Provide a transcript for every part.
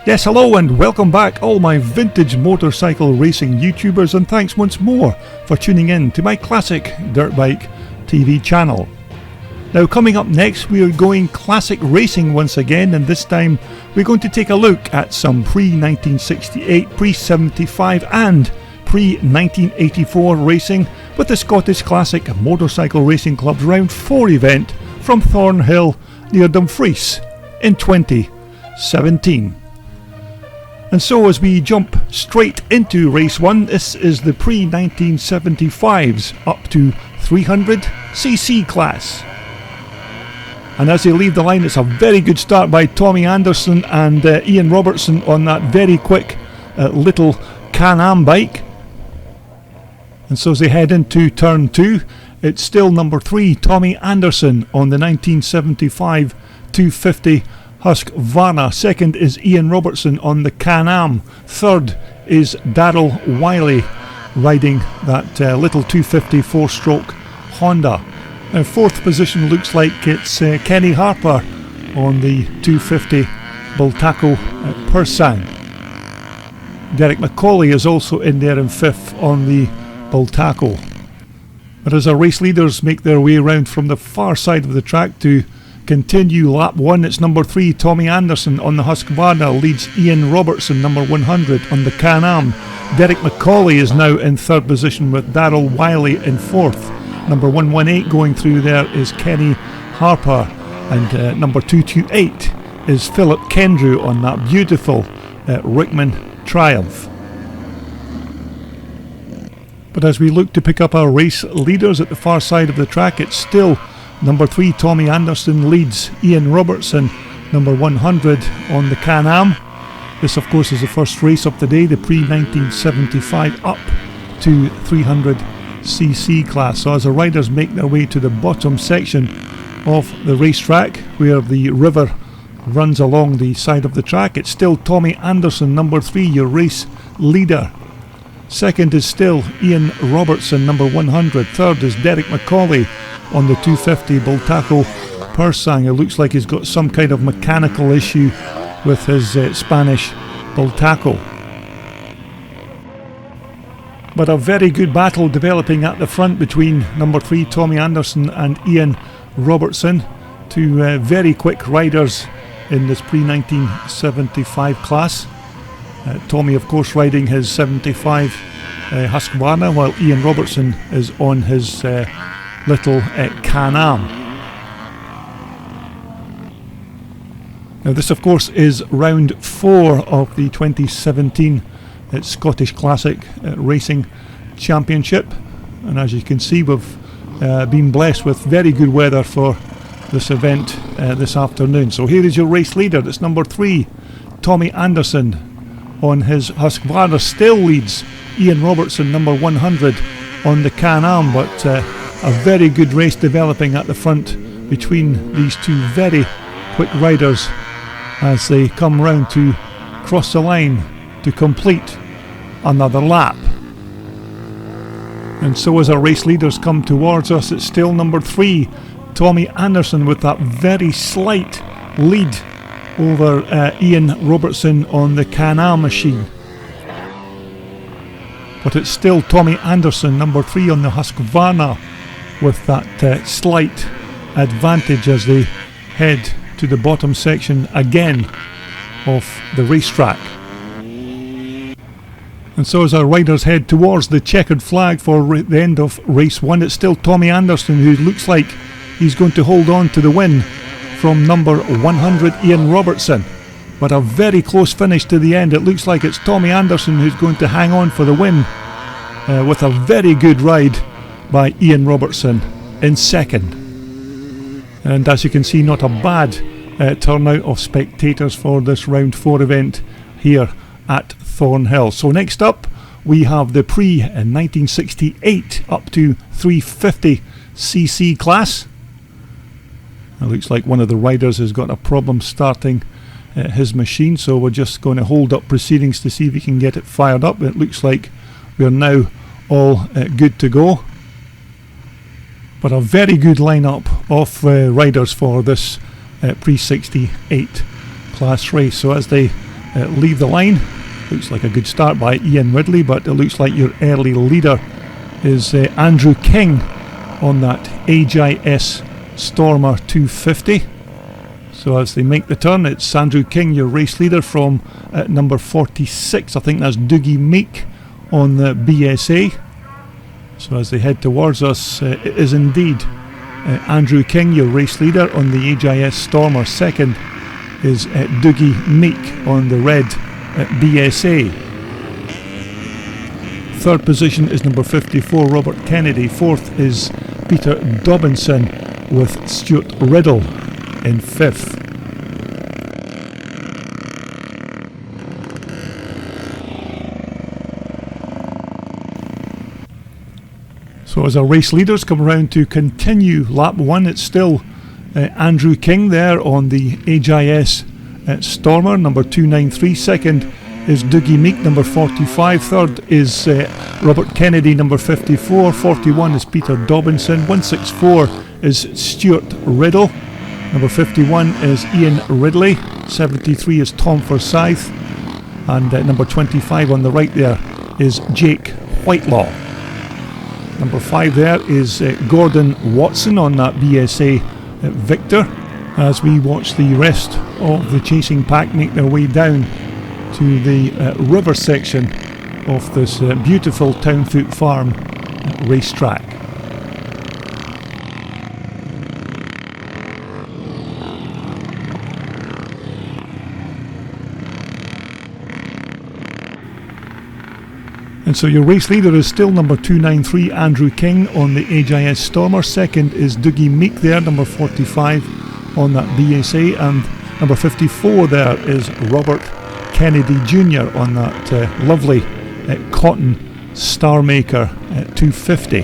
Yes, hello and welcome back all my vintage motorcycle racing YouTubers, and thanks once more for tuning in to my classic dirt bike TV channel. Now coming up next we are going classic racing once again, and this time we're going to take a look at some pre-1968, pre-75 and pre-1984 racing with the Scottish Classic Motorcycle Racing Club's Round 4 event from Thornhill near Dumfries in 2017. And so as we jump straight into race 1, this is the pre-1975's up to 300cc class. And as they leave the line, it's a very good start by Tommy Anderson and Ian Robertson on that very quick little Can-Am bike. And so as they head into turn 2, it's still number 3, Tommy Anderson on the 1975 250 Husqvarna. Second is Ian Robertson on the Can-Am. Third is Darryl Wiley riding that little 250 4-stroke Honda. Now fourth position looks like it's Kenny Harper on the 250 Bultaco Persang. Derek McCauley is also in there in fifth on the Bultaco. But as our race leaders make their way around from the far side of the track to continue lap 1, it's number 3 Tommy Anderson on the Husqvarna leads Ian Robertson, number 100 on the Can-Am. Derek McCauley is now in third position with Darryl Wiley in fourth. Number 118 going through there is Kenny Harper, and number 228 is Philip Kendrew on that beautiful Rickman Triumph. But as we look to pick up our race leaders at the far side of the track, it's still number 3 Tommy Anderson leads Ian Robertson, number 100 on the Can-Am. This of course is the first race of the day, the pre-1975 up to 300cc class. So as the riders make their way to the bottom section of the racetrack where the river runs along the side of the track, it's still Tommy Anderson, number 3, your race leader. Second is still Ian Robertson, number 100. Third is Derek McCauley on the 250 Bultaco Persang. It looks like he's got some kind of mechanical issue with his Spanish Bultaco. But a very good battle developing at the front between number 3 Tommy Anderson and Ian Robertson, two very quick riders in this pre-1975 class. Tommy of course riding his 75 Husqvarna, while Ian Robertson is on his little Can-Am. Now this of course is round 4 of the 2017 Scottish Classic Racing Championship, and as you can see we've been blessed with very good weather for this event this afternoon. So here is your race leader. It's number 3 Tommy Anderson on his Husqvarna, still leads Ian Robertson, number 100 on the Can-Am, but a very good race developing at the front between these two very quick riders as they come round to cross the line to complete another lap. And so as our race leaders come towards us, it's still number 3 Tommy Anderson with that very slight lead over Ian Robertson on the Can-Am machine. But it's still Tommy Anderson, number 3 on the Husqvarna, with that slight advantage as they head to the bottom section again of the racetrack. And so as our riders head towards the checkered flag for the end of race 1, it's still Tommy Anderson who looks like he's going to hold on to the win from number 100 Ian Robertson. But a very close finish to the end. It looks like it's Tommy Anderson who's going to hang on for the win with a very good ride by Ian Robertson in second. And as you can see, not a bad turnout of spectators for this round 4 event here at Thornhill. So next up we have the pre-1968 up to 350cc class. It looks like one of the riders has got a problem starting his machine, so we're just going to hold up proceedings to see if we can get it fired up. It looks like we're now all good to go. But a very good lineup of riders for this pre-68 class race. So as they leave the line. Looks like a good start by Ian Ridley, but it looks like your early leader is Andrew King on that HIS Stormer 250. So as they make the turn, it's Andrew King, your race leader, from number 46. I think that's Dougie Meek on the BSA. So as they head towards us, it is indeed Andrew King, your race leader on the HIS Stormer. Second is Dougie Meek on the red BSA. Third position is number 54, Robert Kennedy. Fourth is Peter Dobinson with Stuart Riddle in fifth. So as our race leaders come around to continue lap one, it's still Andrew King there on the HIS Stormer, number 293. Second is Dougie Meek, number 45. Third is Robert Kennedy, number 54. 41 is Peter Dobinson. 164 is Stuart Riddle. Number 51 is Ian Ridley. 73 is Tom Forsyth. And number 25 on the right there is Jake Whitelaw. Number 5 there is Gordon Watson on that BSA Victor, as we watch the rest of the chasing pack make their way down to the river section of this beautiful Townfoot Farm racetrack. And so your race leader is still number 293, Andrew King on the HIS Stormer. Second is Dougie Meek there, number 45 on that BSA. And number 54 there is Robert Kennedy Jr. on that lovely Cotton Star Maker 250.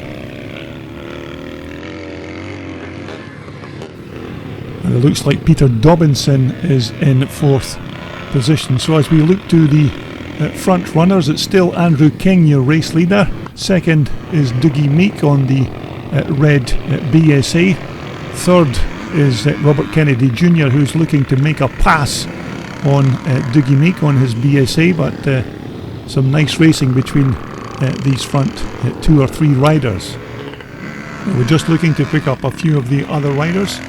And it looks like Peter Dobinson is in fourth position. So as we look to the front runners, it's still Andrew King, your race leader. Second is Dougie Meek on the red BSA. Third is Robert Kennedy Jr., who's looking to make a pass on Dougie Meek on his BSA, but some nice racing between these front 2 or 3 riders. We're just looking to pick up a few of the other riders.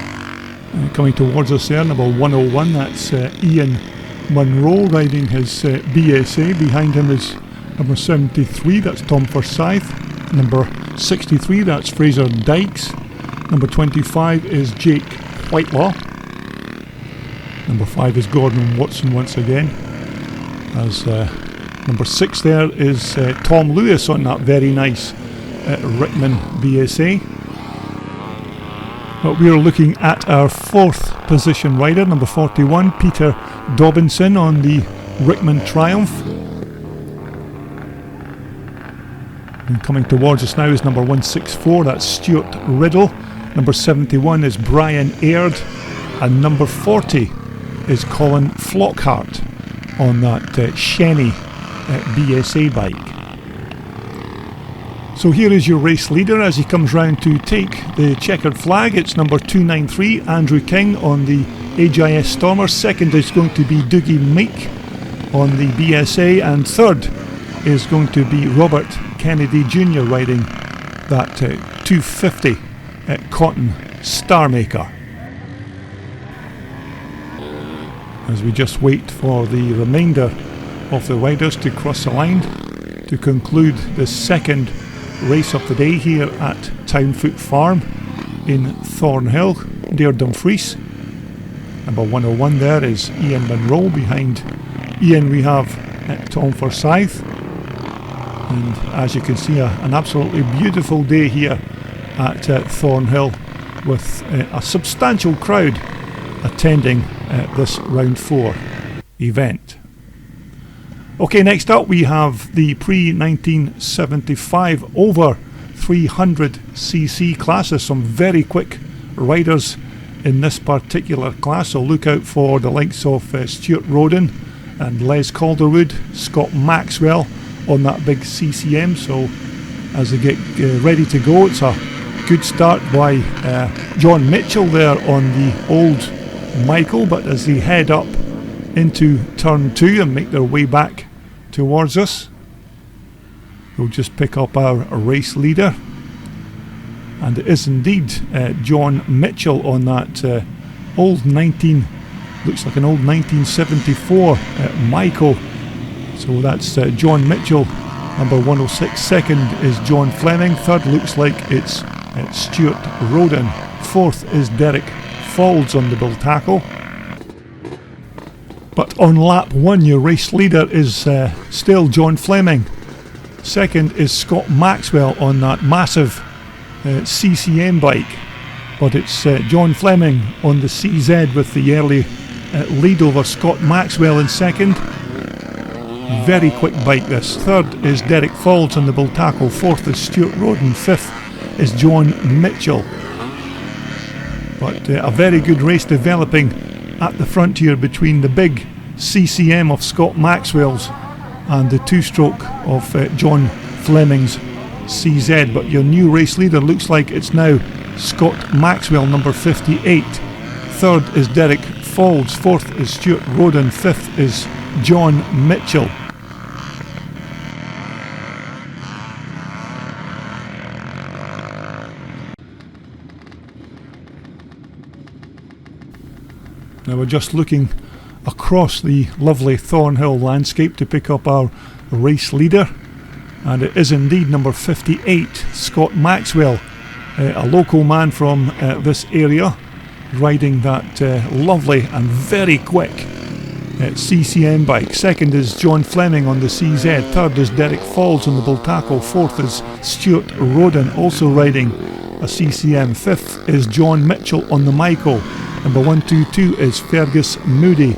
Coming towards us there, number 101, that's Ian Munro riding his BSA. Behind him is number 73, that's Tom Forsyth. Number 63, that's Fraser Dykes. Number 25 is Jake Whitelaw. Number 5 is Gordon Watson once again. As number 6 there is Tom Lewis on that very nice Rickman BSA. But we are looking at our fourth position rider, number 41, Peter Dobinson on the Rickman Triumph. And coming towards us now is number 164, that's Stuart Riddle. Number 71 is Brian Aird. And number 40 is Colin Flockhart on that Shenny BSA bike. So here is your race leader as he comes round to take the checkered flag. It's number 293, Andrew King on the HIS Stormer. Second is going to be Dougie Meek on the BSA. And third is going to be Robert Kennedy Jr. riding that 250 Cotton Star Maker. As we just wait for the remainder of the riders to cross the line to conclude the second race of the day here at Townfoot Farm in Thornhill, near Dumfries. Number 101 there is Ian Munro. Behind Ian we have Tom Forsyth. And as you can see, an absolutely beautiful day here at Thornhill, with a substantial crowd attending this round 4 event. Okay, next up we have the pre-1975 over 300cc classes. Some very quick riders in this particular class, so look out for the likes of Stuart Roden and Les Calderwood, Scott Maxwell on that big CCM. So as they get ready to go, it's a good start by John Mitchell there on the old Michael, but as they head up into turn 2 and make their way back towards us. We'll just pick up our race leader, and it is indeed John Mitchell on that looks like an old 1974 Michael. So that's John Mitchell, number 106. Second is John Fleming. Third looks like it's Stuart Roden. Fourth is Derek Faulds on the bull tackle. But on lap 1 your race leader is still John Fleming. Second is Scott Maxwell on that massive CCM bike, but it's John Fleming on the CZ with the early lead over Scott Maxwell in second. Very quick bike this. Third is Derek Faulds on the bull tackle. Fourth is Stuart Roden. Fifth is John Mitchell. But a very good race developing at the frontier between the big CCM of Scott Maxwell's and the two-stroke of John Fleming's CZ. But your new race leader looks like it's now Scott Maxwell, number 58. Third is Derek Faulds. Fourth is Stuart Roden. Fifth is John Mitchell. Now we're just looking across the lovely Thornhill landscape to pick up our race leader, and it is indeed number 58, Scott Maxwell, a local man from this area, riding that lovely and very quick CCM bike. Second is John Fleming on the CZ. Third is Derek Faulds on the bull tackle. Fourth is Stuart Roden, also riding a CCM. Fifth is John Mitchell on the Michael. Number 122 is Fergus Moody.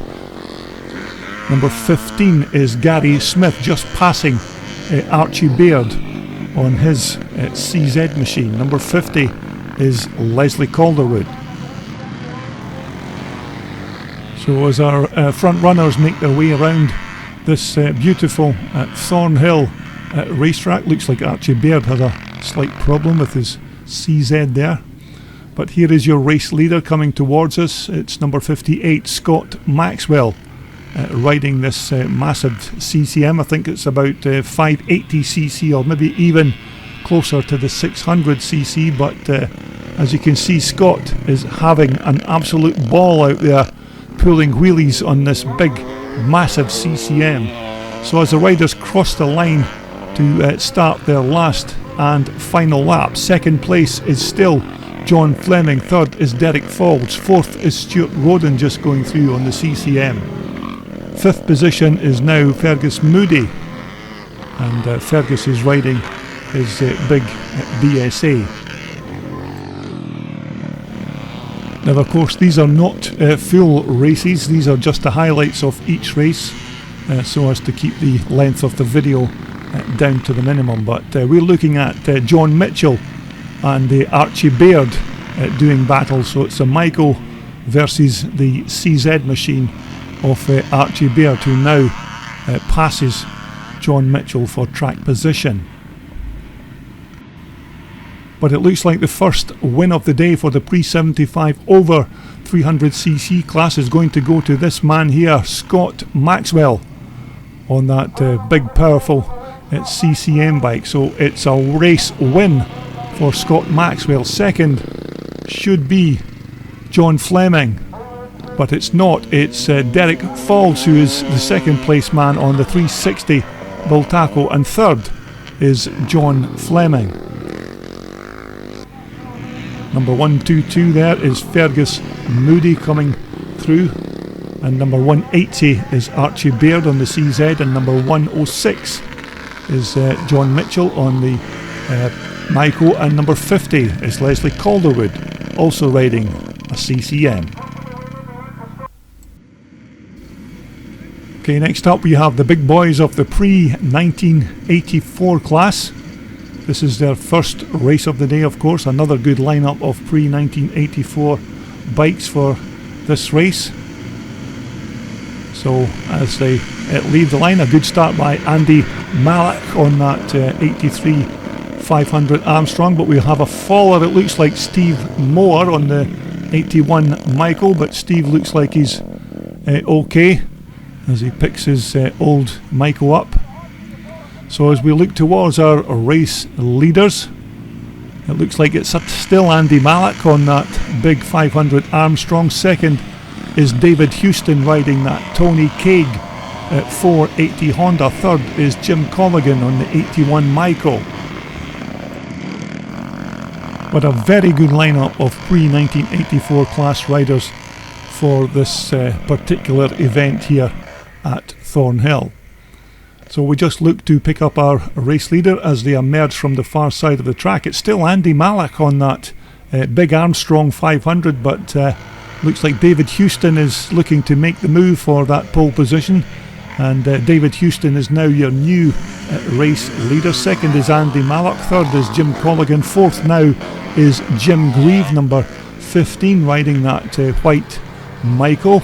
Number 15 is Gary Smith, just passing Archie Baird on his CZ machine. Number 50 is Leslie Calderwood. So as our front runners make their way around this beautiful Thornhill racetrack, looks like Archie Baird had a slight problem with his CZ there. But here is your race leader coming towards us. It's number 58, Scott Maxwell, riding this massive CCM. I think it's about 580cc or maybe even closer to the 600cc. But as you can see, Scott is having an absolute ball out there, pulling wheelies on this big, massive CCM. So as the riders cross the line to start their last and final lap, second place is still John Fleming. Third is Derek Faulds. Fourth is Stuart Roden, just going through on the CCM. Fifth position is now Fergus Moody, and Fergus is riding his big BSA. Now of course these are not full races, these are just the highlights of each race, so as to keep the length of the video down to the minimum. But we're looking at John Mitchell and Archie Baird doing battle. So it's a Michael versus the CZ machine of Archie Baird, who now passes John Mitchell for track position. But it looks like the first win of the day for the pre-75 over 300cc class is going to go to this man here, Scott Maxwell, on that big powerful CCM bike. So it's a race win for Scott Maxwell. Second should be John Fleming, but it's not. It's Derek Faulds who is the second place man on the 360 bull tackle, and third is John Fleming. Number 122 there is Fergus Moody coming through, and number 180 is Archie Baird on the CZ, and number 106 is John Mitchell on the Michael, and number 50 is Leslie Calderwood, also riding a CCM. Okay, next up we have the big boys of the pre-1984 class. This is their first race of the day, of course. Another good lineup of pre-1984 bikes for this race. So as they leave the line, a good start by Andy Malak on that 83 500 Armstrong, but we have a faller. It looks like Steve Moore on the 81 Michael, but Steve looks like he's okay. as he picks his old Michael up. So as we look towards our race leaders, it looks like it's still Andy Mallock on that big 500 Armstrong. Second is David Houston riding that Tony Kaig at 480 Honda. Third is Jim Colligan on the 81 Michael. But a very good lineup of pre-1984 class riders for this particular event here at Thornhill. So we just look to pick up our race leader as they emerge from the far side of the track. It's still Andy Mallock on that big Armstrong 500, but looks like David Houston is looking to make the move for that pole position. And David Houston is now your new race leader. Second is Andy Mallock. Third is Jim Colligan. Fourth now is Jim Grieve, number 15, riding that white Michael.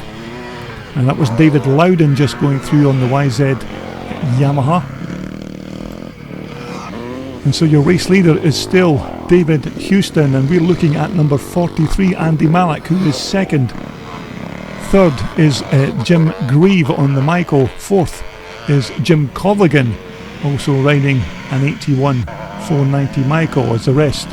And that was David Loudon just going through on the YZ Yamaha. And so your race leader is still David Houston, and we're looking at number 43, Andy Mallock, who is second. Third is Jim Grieve on the Michael. Fourth is Jim Colligan, also riding an 81 490 Michael, as the rest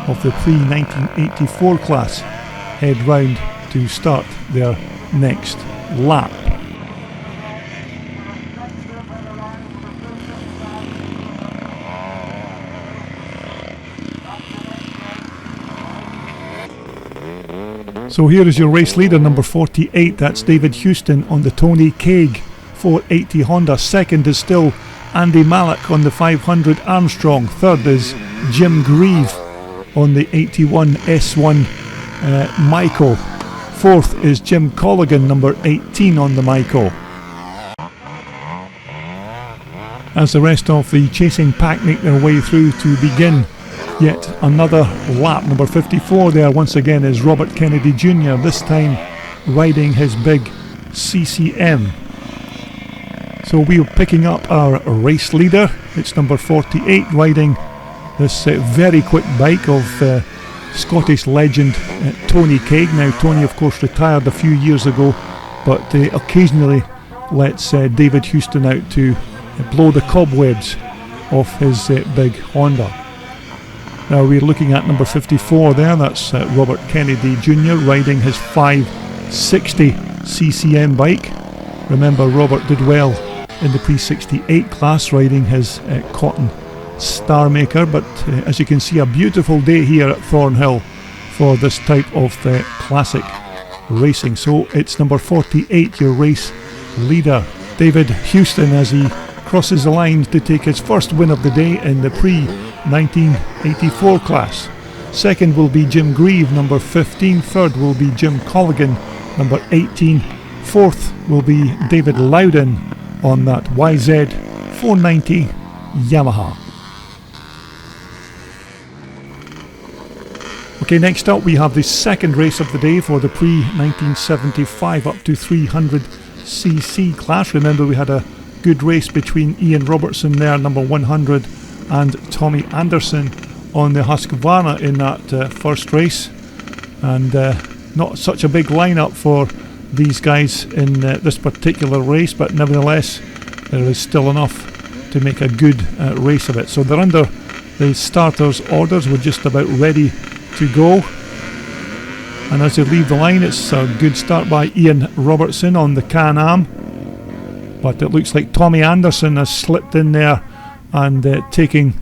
of the pre-1984 class head round to start their next lap. So here is your race leader, number 48, that's David Houston on the Tony Kaig 480 Honda. Second is still Andy Mallock on the 500 Armstrong. Third is Jim Grieve on the 81 S1 Michael. Fourth is Jim Colligan, number 18 on the Michael. As the rest of the chasing pack make their way through to begin yet another lap. Number 54 there once again is Robert Kennedy Jr., this time riding his big CCM. So we're picking up our race leader. It's number 48 riding this very quick bike of Scottish legend Tony Kaig. Now Tony of course retired a few years ago, but occasionally lets David Houston out to blow the cobwebs off his big Honda. Now we're looking at number 54 there, that's Robert Kennedy Jr. riding his 560 CCM bike. Remember, Robert did well in the pre-68 class riding his Cotton Star Maker, but as you can see, a beautiful day here at Thornhill for this type of classic racing. So it's number 48, your race leader, David Houston, as he crosses the line to take his first win of the day in the pre-1984 class. Second will be Jim Grieve, number 15. Third will be Jim Colligan, number 18. Fourth will be David Loudon on that YZ 490 Yamaha. Okay, next up we have the second race of the day for the pre-1975 up to 300cc class. Remember, we had a good race between Ian Robertson there, number 100, and Tommy Anderson on the Husqvarna in that first race. And not such a big lineup for these guys in this particular race, but nevertheless there is still enough to make a good race of it. So they're under the starters' orders. We're just about ready to go, and as they leave the line, it's a good start by Ian Robertson on the Can-Am, but it looks like Tommy Anderson has slipped in there and taken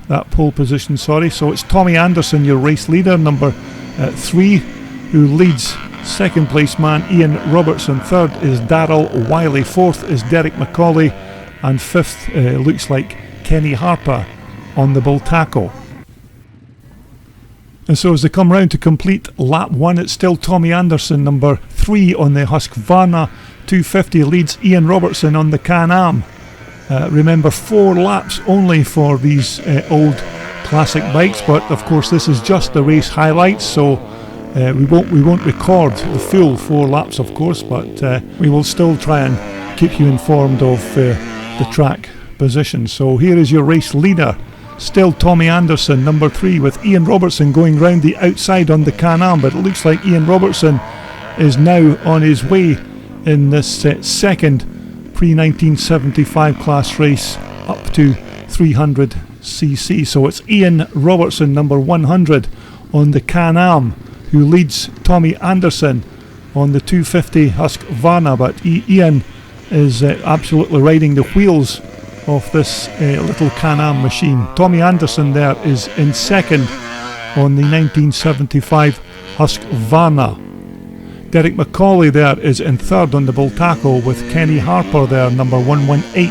that pole position. So it's Tommy Anderson, your race leader, number 3, who leads second place man Ian Robertson. Third is Darrell Wiley. Fourth is Derek McCauley, and fifth looks like Kenny Harper on the Bultaco. And so as they come round to complete lap 1, it's still Tommy Anderson, number 3 on the Husqvarna 250, leads Ian Robertson on the Can-Am. Remember, 4 laps only for these old classic bikes, but of course this is just the race highlights, so we won't record the full 4 laps, of course, but we will still try and keep you informed of the track position. So here is your race leader, still Tommy Anderson, number 3, with Ian Robertson going round the outside on the Can-Am, but it looks like Ian Robertson is now on his way in this second pre-1975 class race up to 300cc. So it's Ian Robertson, number 100 on the Can-Am, who leads Tommy Anderson on the 250 Husqvarna, but Ian is absolutely riding the wheels of this little Can-Am machine. Tommy Anderson there is in second on the 1975 Husqvarna. Derek McCauley there is in third on the Bultaco, with Kenny Harper there, number 118,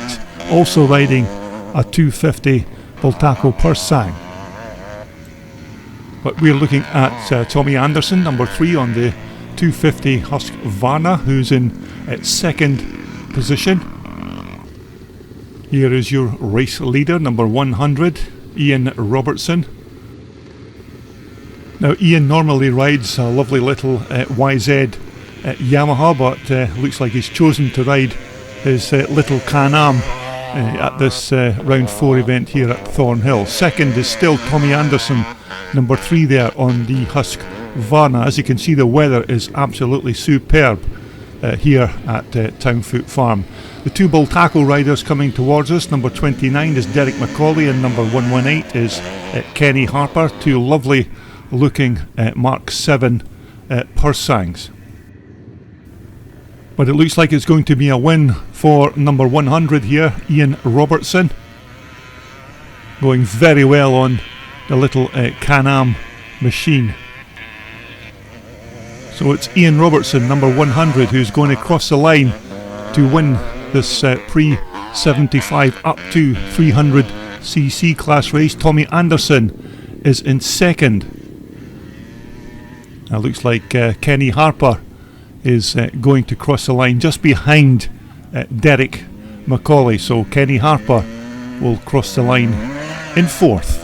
also riding a 250 Bultaco Pursang. But we're looking at Tommy Anderson, number 3 on the 250 Husqvarna, who's in second position. Here is your race leader, number 100, Ian Robertson. Now Ian normally rides a lovely little YZ Yamaha, but looks like he's chosen to ride his little Can-Am at this round 4 event here at Thornhill. Second is still Tommy Anderson, number 3 there on the Husqvarna. As you can see, the weather is absolutely superb here at Townfoot Farm. The two Bultaco riders coming towards us, number 29 is Derek McCauley and number 118 is Kenny Harper, two lovely looking Mark 7 Pursangs. But it looks like it's going to be a win for number 100 here, Ian Robertson. Going very well on the little Can-Am machine. So it's Ian Robertson, number 100, who's going to cross the line to win this pre-75 up to 300cc class race. Tommy Anderson is in second. Now looks like Kenny Harper is going to cross the line just behind Derek McCauley. So Kenny Harper will cross the line in fourth.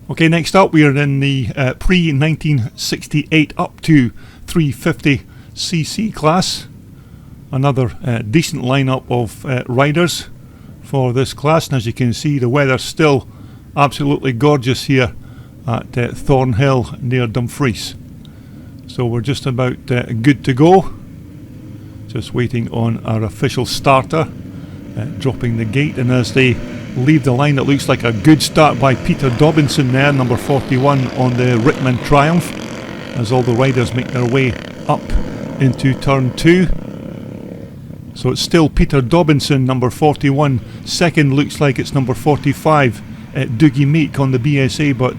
Okay, next up we are in the pre-1968 up to 350cc class. Another decent lineup of riders for this class, and as you can see, the weather's still absolutely gorgeous here at Thornhill near Dumfries. So we're just about good to go. Just waiting on our official starter dropping the gate, and as they leave the line, it looks like a good start by Peter Dobinson there, number 41 on the Rickman Triumph, as all the riders make their way up into turn 2. So it's still Peter Dobinson, number 41. Second looks like it's number 45, Dougie Meek on the BSA, but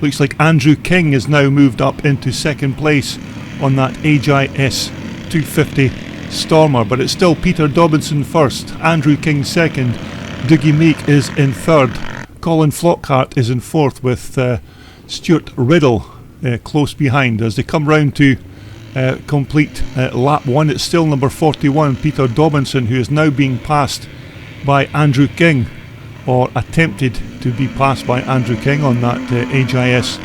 looks like Andrew King is now moved up into second place on that HIS 250 Stormer. But it's still Peter Dobinson first, Andrew King second, Dougie Meek is in third, Colin Flockhart is in fourth, with Stuart Riddle close behind. As they come round to complete lap 1, it's still number 41, Peter Dobinson, who is now being passed by Andrew King, or attempted to be passed by Andrew King on that HIS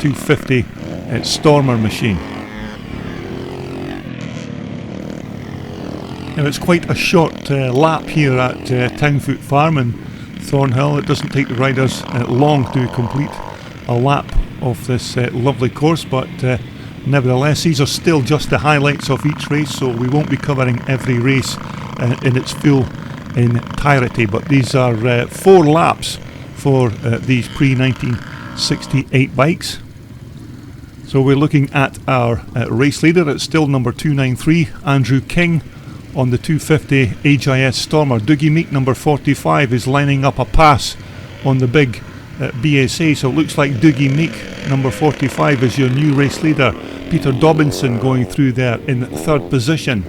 250 Stormer machine. Now it's quite a short lap here at Townfoot Farm in Thornhill. It doesn't take the riders long to complete a lap of this lovely course, but nevertheless these are still just the highlights of each race, so we won't be covering every race in its full entirety, but these are 4 laps for these pre-1968 bikes. So we're looking at our race leader. It's still number 293, Andrew King on the 250 HIS Stormer. Dougie Meek, number 45, is lining up a pass on the big BSA, so it looks like Dougie Meek, number 45, is your new race leader. Peter Dobinson going through there in third position.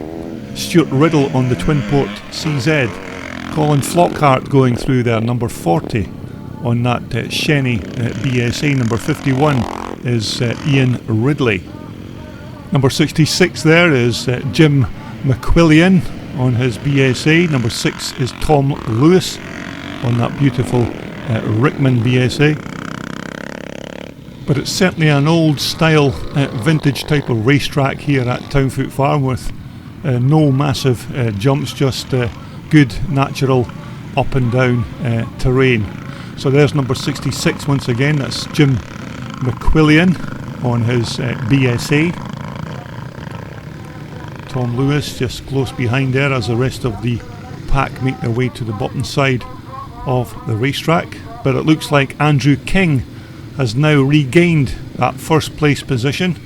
Stuart Riddle on the Twin Port CZ. Colin Flockhart going through there, number 40 on that Shenny BSA. Number 51 is Ian Ridley. Number 66 there is Jim McQuillian on his BSA. Number 6 is Tom Lewis on that beautiful Rickman BSA. But it's certainly an old style vintage type of racetrack here at Townfoot Farm, with no massive jumps, just good natural up and down terrain. So there's number 66 once again, that's Jim McQuillian. on his BSA. Tom Lewis just close behind there as the rest of the pack make their way to the bottom side of the racetrack. But it looks like Andrew King has now regained that first place position.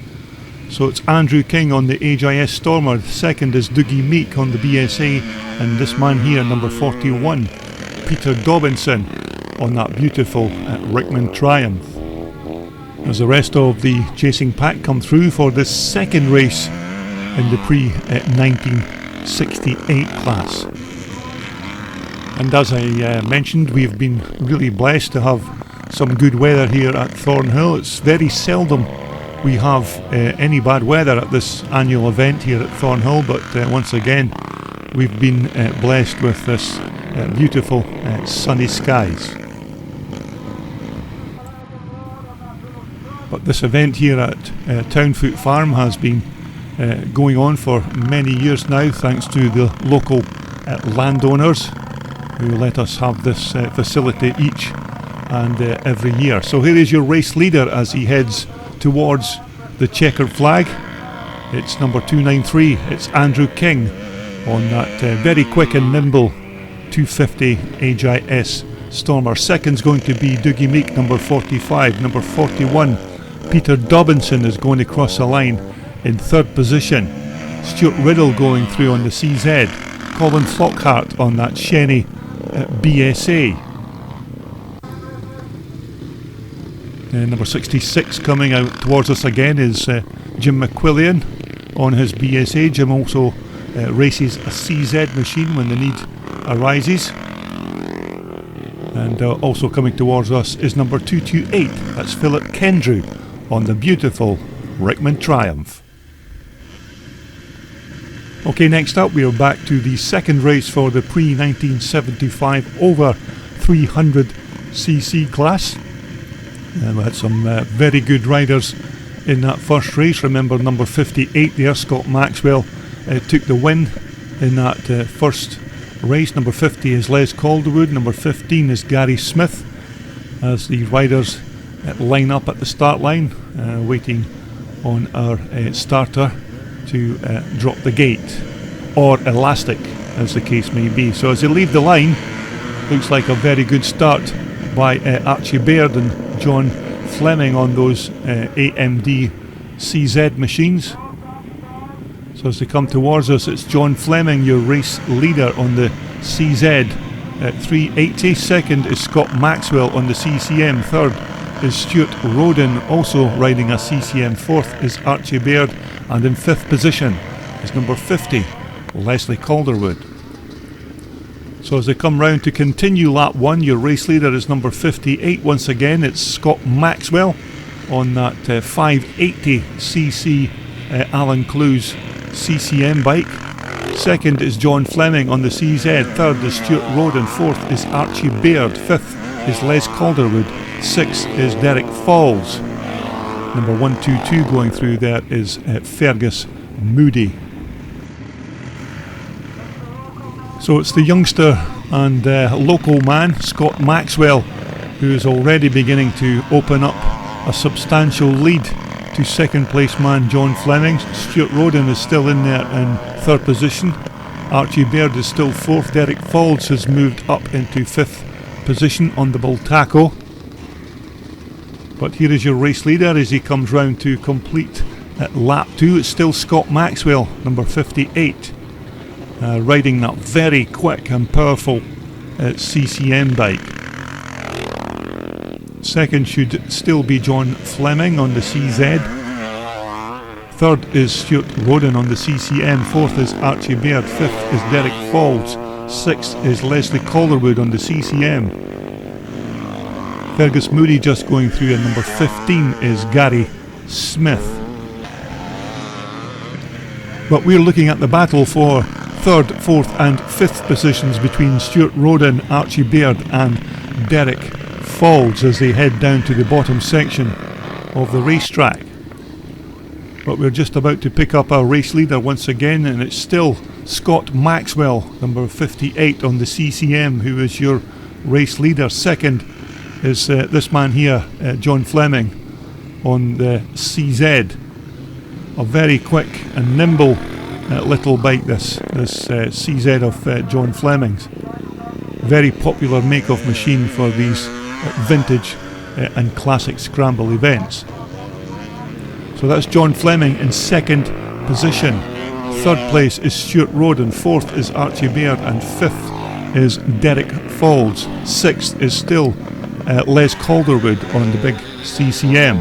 So it's Andrew King on the HIS Stormer, second is Dougie Meek on the BSA, and this man here, number 41, Peter Dobinson, on that beautiful Rickman Triumph. As the rest of the chasing pack come through for this second race in the pre-1968 class. And as I mentioned, we've been really blessed to have some good weather here at Thornhill. It's very seldom we have any bad weather at this annual event here at Thornhill, but once again we've been blessed with this beautiful sunny skies. But this event here at Townfoot Farm has been going on for many years now, thanks to the local landowners who let us have this facility each and every year. So here is your race leader as he heads towards the checkered flag. It's number 293, it's Andrew King on that very quick and nimble 250 HIS Stormer. Second's going to be Dougie Meek, number 45. Number 41, Peter Dobinson, is going to cross the line in third position. Stuart Riddle going through on the CZ. Colin Flockhart on that Shenny BSA. Number 66 coming out towards us again is Jim McQuillian on his BSA. Jim also races a CZ machine when the need arises. And also coming towards us is number 228, that's Philip Kendrew on the beautiful Rickman Triumph. Okay, next up we are back to the second race for the pre-1975 over 300cc class. We had some very good riders in that first race. Remember number 58 there, Scott Maxwell, took the win in that first race. Number 50 is Les Calderwood, number 15 is Gary Smith, as the riders line up at the start line, waiting on our starter to drop the gate, or elastic as the case may be. So as they leave the line, looks like a very good start by Archie Baird and John Fleming on those AMD CZ machines. So as they come towards us, it's John Fleming, your race leader on the CZ at 380. Second is Scott Maxwell on the CCM. Third is Stuart Roden, also riding a CCM. Fourth is Archie Baird, and in fifth position is number 50, Leslie Calderwood. So as they come round to continue lap one, your race leader is number 58. Once again, it's Scott Maxwell on that 580cc Alan Clues CCM bike. Second is John Fleming on the CZ. Third is Stuart Roden. Fourth is Archie Baird. Fifth is Les Calderwood. Sixth is Derek Falls. Number 122 going through there is Fergus Moody. So it's the youngster and local man, Scott Maxwell, who is already beginning to open up a substantial lead to second place man John Fleming. Stuart Roden is still in there in third position. Archie Baird is still fourth. Derek Falls has moved up into fifth position on the Bultaco. But here is your race leader as he comes round to complete at lap 2. It's still Scott Maxwell, number 58, riding that very quick and powerful CCM bike. Second should still be John Fleming on the CZ. Third is Stuart Roden on the CCM. Fourth is Archie Baird. Fifth is Derek Falls. Sixth is Leslie Calderwood on the CCM. Fergus Moody just going through, and number 15 is Gary Smith. But we're looking at the battle for third, fourth and fifth positions between Stuart Roden, Archie Baird and Derek Falls as they head down to the bottom section of the racetrack. But we're just about to pick up our race leader once again, and it's still Scott Maxwell, number 58 on the CCM, who is your race leader. Second is this man here, John Fleming, on the CZ. A very quick and nimble little bike, this CZ of John Fleming's. Very popular make-off machine for these vintage and classic scramble events. So that's John Fleming in second position. Third place is Stuart Roden, fourth is Archie Baird, and fifth is Derek Falls. Sixth is still Les Calderwood on the big CCM.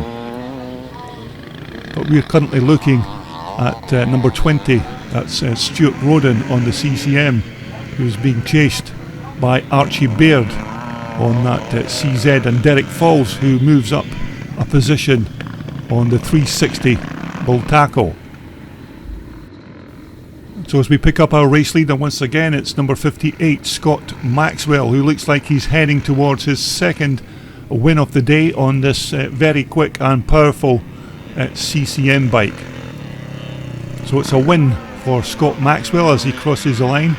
But we're currently looking at number 20, that's Stuart Roden on the CCM, who's being chased by Archie Baird on that CZ, and Derek Falls, who moves up a position on the 360 Bull Tackle. So as we pick up our race leader once again, it's number 58, Scott Maxwell, who looks like he's heading towards his second win of the day on this very quick and powerful CCM bike. So it's a win for Scott Maxwell as he crosses the line.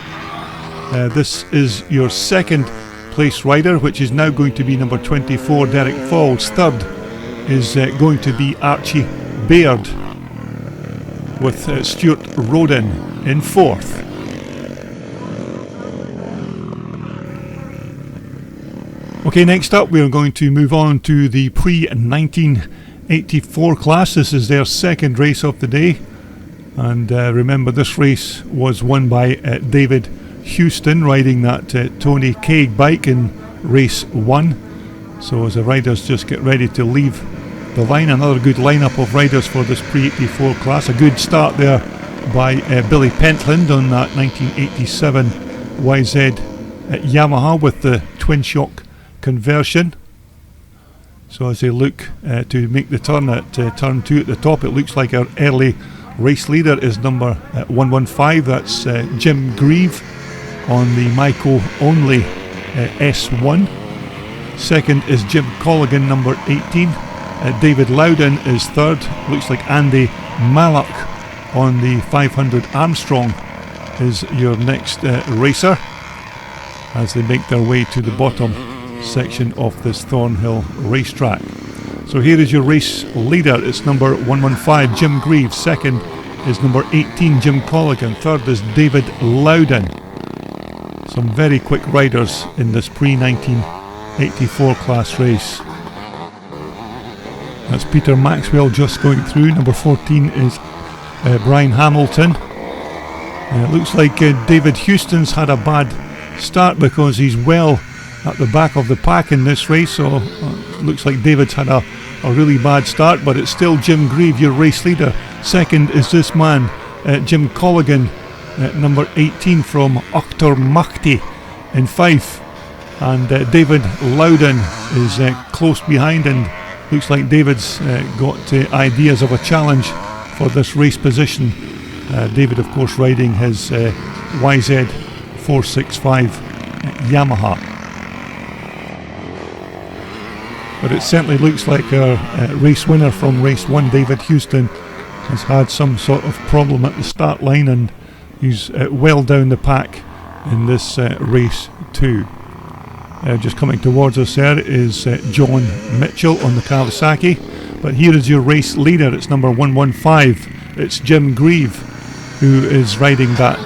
This is your second place rider, which is now going to be number 24, Derek Falls. Third is going to be Archie Baird, with Stuart Roden in fourth. Okay, next up we're going to move on to the pre-1984 class. This is their second race of the day, and remember, this race was won by David Houston, riding that Tony Kaig bike in race 1. So as the riders just get ready to leave the line, another good lineup of riders for this pre-84 class. A good start there by Billy Pentland on that 1987 YZ Yamaha with the twin shock conversion. So as they look to make the turn at turn 2 at the top, it looks like our early race leader is number 115, that's Jim Grieve on the Myco only S1. Second is Jim Colligan, number 18. David Loudon is third. Looks like Andy Mallock on the 500 Armstrong is your next racer as they make their way to the bottom section of this Thornhill racetrack. So here is your race leader. It's number 115, Jim Grieve. Second is number 18, Jim Colligan. Third is David Loudon. Some very quick riders in this pre-1984 class race. That's Peter Maxwell just going through. Number 14 is Brian Hamilton. It looks like David Houston's had a bad start because he's well at the back of the pack in this race. So it looks like David's had a really bad start, but it's still Jim Grieve, your race leader. Second is this man, Jim Colligan, number 18 from Auchtermuchty in Fife. And David Loudon is close behind, and looks like David's got ideas of a challenge for this race position. David, of course, riding his YZ 465 Yamaha. But it certainly looks like our race winner from race 1, David Houston, has had some sort of problem at the start line, and he's well down the pack in this race 2. Just coming towards us there is John Mitchell on the Kawasaki. But here is your race leader. It's number 115. It's Jim Grieve, who is riding that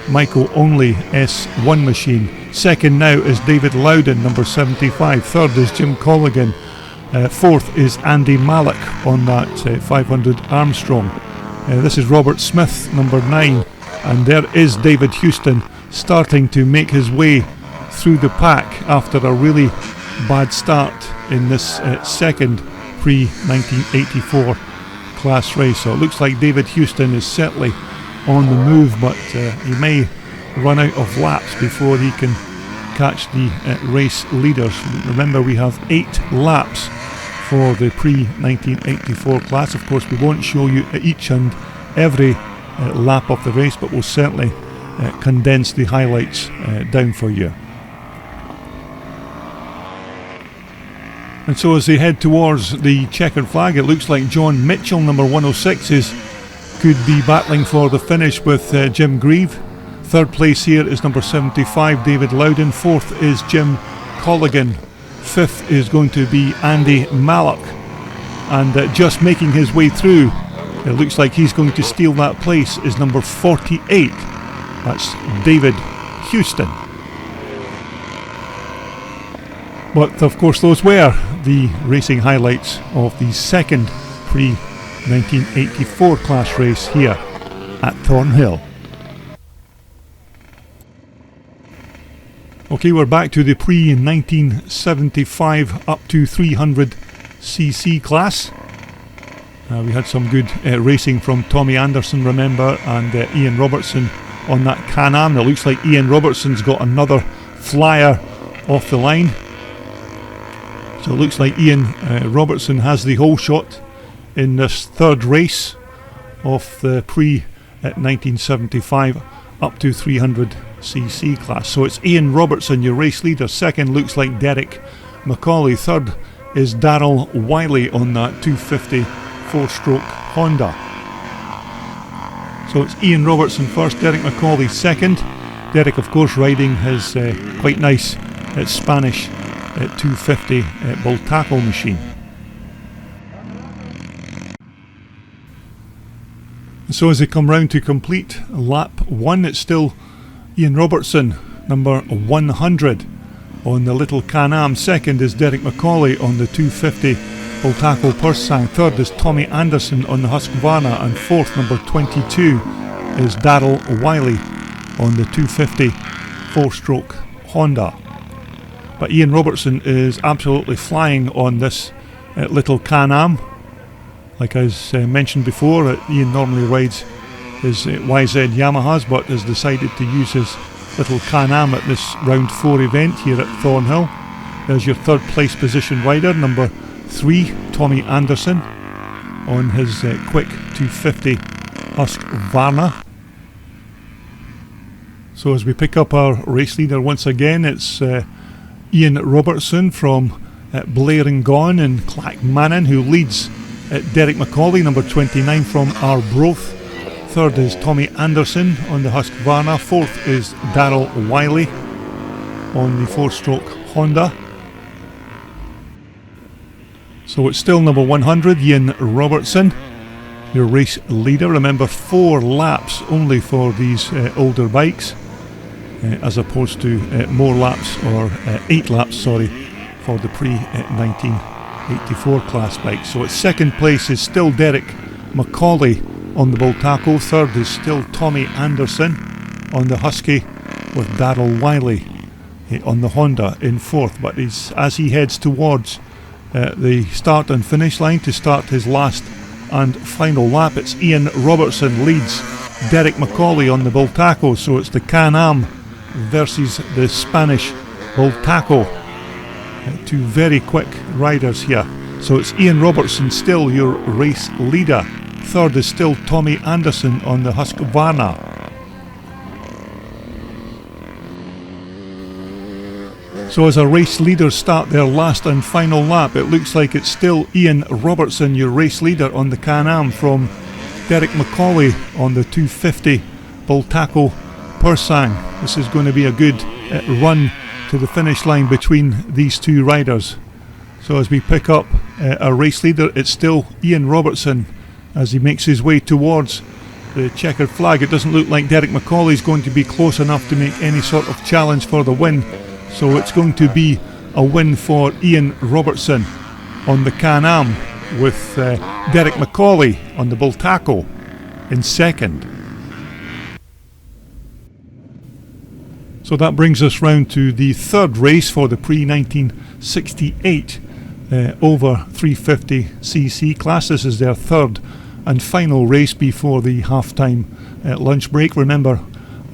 Myco only S1 machine. Second now is David Loudon, number 75. Third is Jim Colligan. Fourth is Andy Mallock on that 500 Armstrong. This is Robert Smith, number 9. And there is David Houston starting to make his way through the pack after a really bad start in this second pre-1984 class race. So it looks like David Houston is certainly on the move, but he may run out of laps before he can catch the race leaders. Remember, we have 8 laps for the pre-1984 class. Of course, we won't show you each and every lap of the race, but we'll certainly condense the highlights down for you. And so as they head towards the checkered flag, it looks like John Mitchell, number 106, could be battling for the finish with Jim Grieve. Third place here is number 75, David Loudon. Fourth is Jim Colligan. Fifth is going to be Andy Mallock. and just making his way through. It looks like he's going to steal that place is number 48. That's David Houston. But of course those were the racing highlights of the second pre-1984 class race here at Thornhill. Okay, we're back to the pre-1975 up to 300cc class. We had some good racing from Tommy Anderson, remember, and Ian Robertson on that Can-Am. It looks like Ian Robertson's got another flyer off the line. So it looks like Ian Robertson has the whole shot in this third race of the pre-1975 up to 300cc class. So it's Ian Robertson, your race leader. Second looks like Derek McCauley. Third is Darryl Wiley on that 250 4-stroke Honda. So it's Ian Robertson first, Derek McCauley second. Derek, of course, riding his quite nice Spanish 250 Bultaco machine. So as they come round to complete lap 1, it's still Ian Robertson, number 100 on the little Can-Am. Second is Derek McCauley on the 250 Bultaco Pursang. Third is Tommy Anderson on the Husqvarna, and fourth, number 22, is Darryl Wiley on the 250 4-stroke Honda. But Ian Robertson is absolutely flying on this little Can-Am. Like I mentioned before, Ian normally rides his YZ Yamahas, but has decided to use his little Can-Am at this round 4 event here at Thornhill. There's your third place position rider, number 3, Tommy Anderson on his quick 250 Husqvarna. So as we pick up our race leader once again, it's Ian Robertson from Blair and Gone in Clackmannan, who leads Derek McCauley, number 29, from Arbroath. Third is Tommy Anderson on the Husqvarna. Fourth is Darryl Wiley on the 4-stroke Honda. So it's still number 100, Ian Robertson, your race leader. Remember, 4 laps only for these older bikes, as opposed to more laps, or 8 laps, sorry, for the pre-1984 class bikes. So its second place is still Derek McCauley on the Bultaco. Third is still Tommy Anderson on the Husky, with Darryl Wiley on the Honda in fourth. But as he heads towards the start and finish line to start his last and final lap, it's Ian Robertson leads Derek McCauley on the Bultaco. So it's the Can-Am versus the Spanish Bultaco. Two very quick riders here. So it's Ian Robertson still your race leader. Third is still Tommy Anderson on the Husqvarna. So as our race leaders start their last and final lap, it looks like it's still Ian Robertson, your race leader on the Can-Am, from Derek McCauley on the 250 Bultaco Pursang. This is going to be a good run to the finish line between these two riders. So as we pick up our race leader, it's still Ian Robertson as he makes his way towards the checkered flag. It doesn't look like Derek McCauley is going to be close enough to make any sort of challenge for the win. So it's going to be a win for Ian Robertson on the Can-Am, with Derek McCauley on the Bultaco in second. So that brings us round to the third race for the pre-1968 over 350cc class. This is their third and final race before the half-time lunch break. Remember,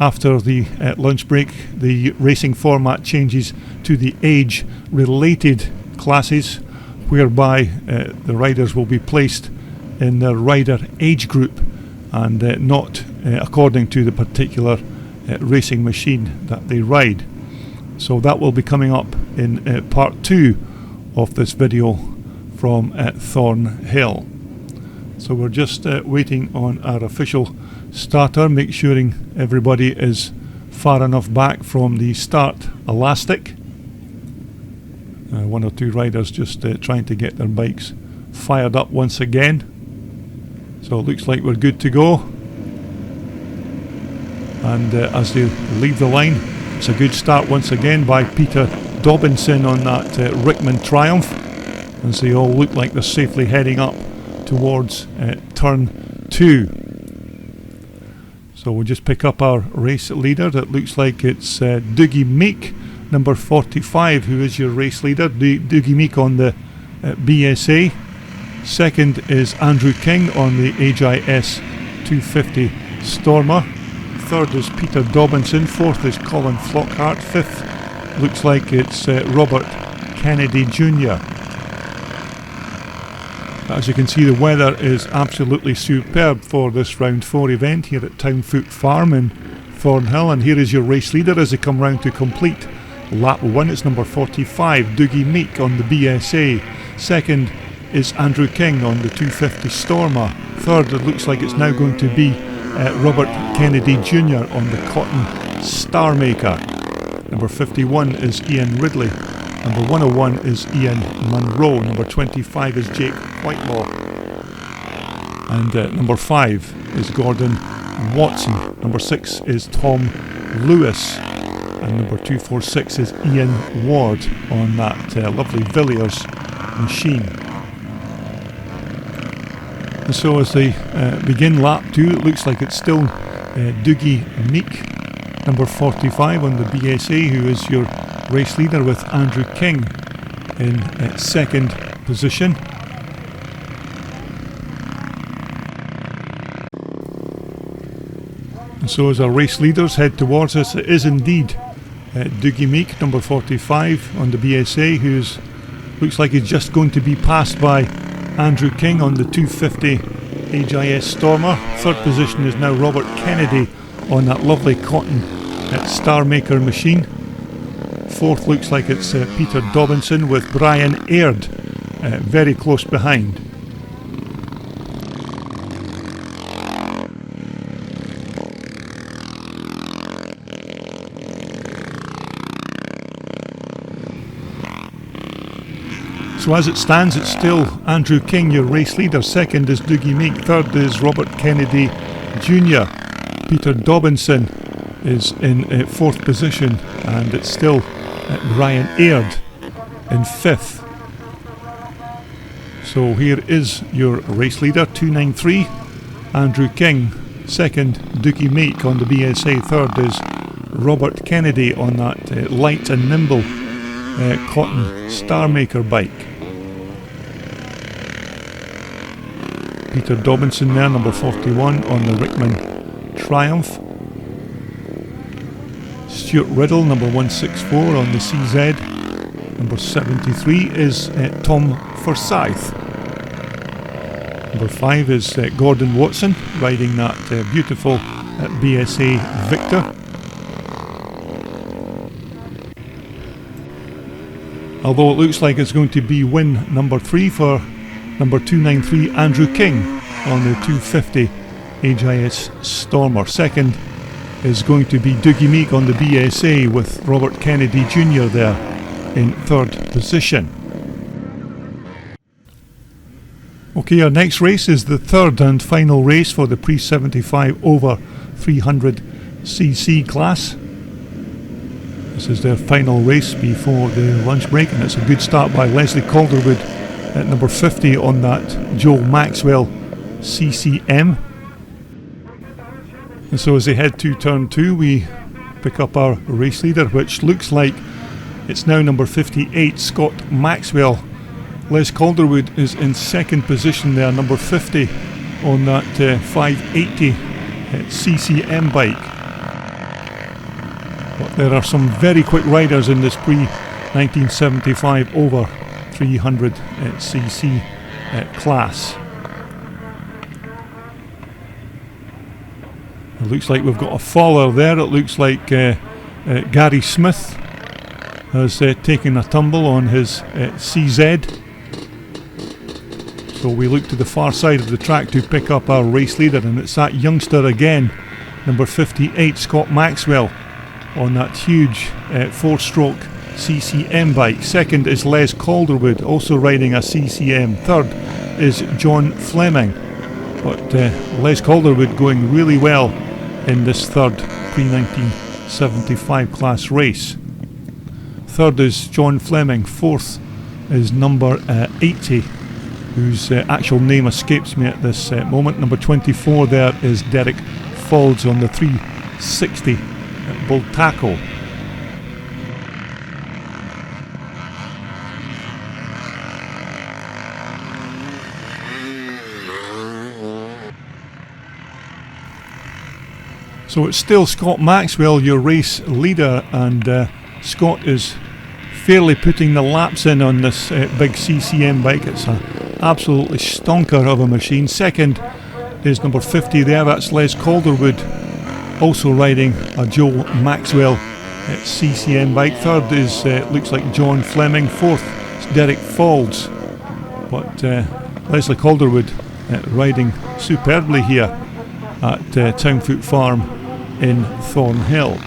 after the lunch break, the racing format changes to the age-related classes, whereby the riders will be placed in their rider age group and not according to the particular racing machine that they ride. So that will be coming up in part 2 of this video from Thornhill. So we're just waiting on our official starter, make sure everybody is far enough back from the start elastic. One or two riders just trying to get their bikes fired up once again. So it looks like we're good to go. And as they leave the line, it's a good start once again by Peter Dobinson on that Rickman Triumph, as they all look like they're safely heading up towards turn 2. So we'll just pick up our race leader. It looks like it's Dougie Meek, number 45, who is your race leader. Dougie Meek on the BSA. Second is Andrew King on the HIS 250 Stormer. Third is Peter Dobinson. Fourth is Colin Flockhart. Fifth looks like it's Robert Kennedy Jr. As you can see, the weather is absolutely superb for this round 4 event here at Townfoot Farm in Thornhill, and here is your race leader as they come round to complete lap 1. It's number 45, Dougie Meek on the BSA. Second is Andrew King on the 250 Stormer. Third, it looks like it's now going to be Robert Kennedy Jr. on the Cotton Star Maker. Number 51 is Ian Ridley. Number 101 is Ian Munro. Number 25 is Jake Whitelaw. And number 5 is Gordon Watson. Number 6 is Tom Lewis. And number 246 is Ian Ward on that lovely Villiers machine. And so as they begin lap 2, it looks like it's still Dougie Meek, number 45 on the BSA, who is your race leader, with Andrew King in second position. And so as our race leaders head towards us, it is indeed Dougie Meek, number 45 on the BSA, who looks like he's just going to be passed by Andrew King on the 250 HIS Stormer. Third position is now Robert Kennedy on that lovely Cotton Star Maker machine. Fourth looks like it's Peter Dobinson, with Brian Aird very close behind. So as it stands, it's still Andrew King, your race leader. Second is Dougie Meek. Third is Robert Kennedy Jr. Peter Dobinson is in fourth position, and it's still Brian Aird in fifth. So here is your race leader, 293, Andrew King. Second, Dougie Meek on the BSA. Third is Robert Kennedy on that light and nimble Cotton Star Maker bike. Peter Dobinson there, number 41 on the Rickman Triumph. Stuart Riddle, number 164 on the CZ. Number 73 is Tom Forsyth. Number 5 is Gordon Watson, riding that beautiful BSA Victor. Although it looks like it's going to be win number 3 for number 293 Andrew King on the 250 HIS Stormer. Second is going to be Dougie Meek on the BSA, with Robert Kennedy Jr. there in third position. Okay, our next race is the third and final race for the pre-75 over 300cc class. This is their final race before the lunch break, and it's a good start by Leslie Calderwood at number 50 on that Joe Maxwell CCM. And so as they head to turn 2, we pick up our race leader, which looks like it's now number 58, Scott Maxwell. Les Calderwood is in second position there, number 50 on that 580 CCM bike. But there are some very quick riders in this pre-1975 over 300cc class. It looks like we've got a faller there. It looks like Gary Smith has taken a tumble on his CZ. So we look to the far side of the track to pick up our race leader, and it's that youngster again, number 58, Scott Maxwell, on that huge 4-stroke CCM bike. Second is Les Calderwood, also riding a CCM. Third is John Fleming. But Les Calderwood going really well in this third pre-1975 class race. Third is John Fleming. Fourth is number 80, whose actual name escapes me at this moment. Number 24 there is Derek Faulds on the 360 at Bull Tackle. So it's still Scott Maxwell, your race leader, and Scott is fairly putting the laps in on this big CCM bike. It's an absolutely stonker of a machine. Second is number 50 there, that's Les Calderwood, also riding a Joe Maxwell CCM bike. Third is looks like John Fleming. Fourth is Derek Faulds, but Leslie Calderwood riding superbly here at Townfoot Farm in Thornhill.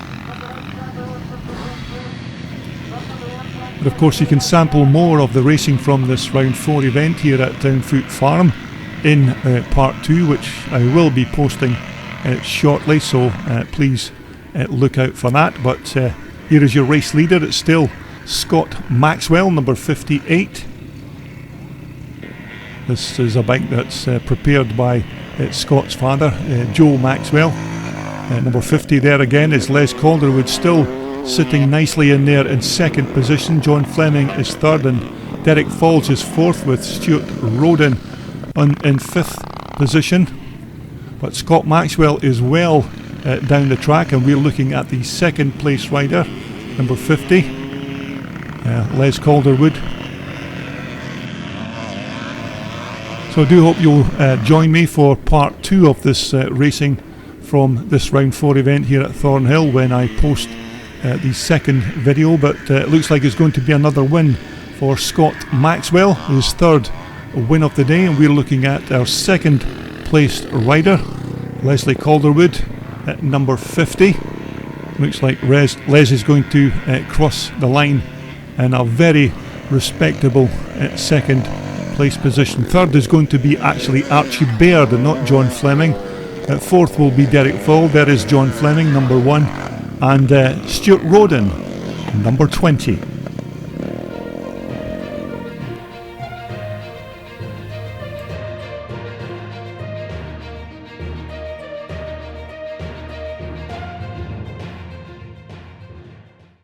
But of course you can sample more of the racing from this round 4 event here at Townfoot Farm in part 2, which I will be posting shortly, so please look out for that. But here is your race leader. It's still Scott Maxwell, number 58. This is a bike that's prepared by Scott's father, Joe Maxwell. Number 50 there again is Les Calderwood, still sitting nicely in there in second position. John Fleming is third, and Derek Faulds is fourth, with Stuart Roden in fifth position. But Scott Maxwell is well down the track, and we're looking at the second place rider, number 50, Les Calderwood. So I do hope you'll join me for part 2 of this racing from this round 4 event here at Thornhill when I post the second video. But it looks like it's going to be another win for Scott Maxwell, his third win of the day, and we're looking at our second placed rider, Leslie Calderwood, at number 50. Looks like Les is going to cross the line in a very respectable second place position. Third is going to be actually Archie Baird and not John Fleming. Fourth will be Derek Fall. There is John Fleming, number 1, and Stuart Roden, number 20.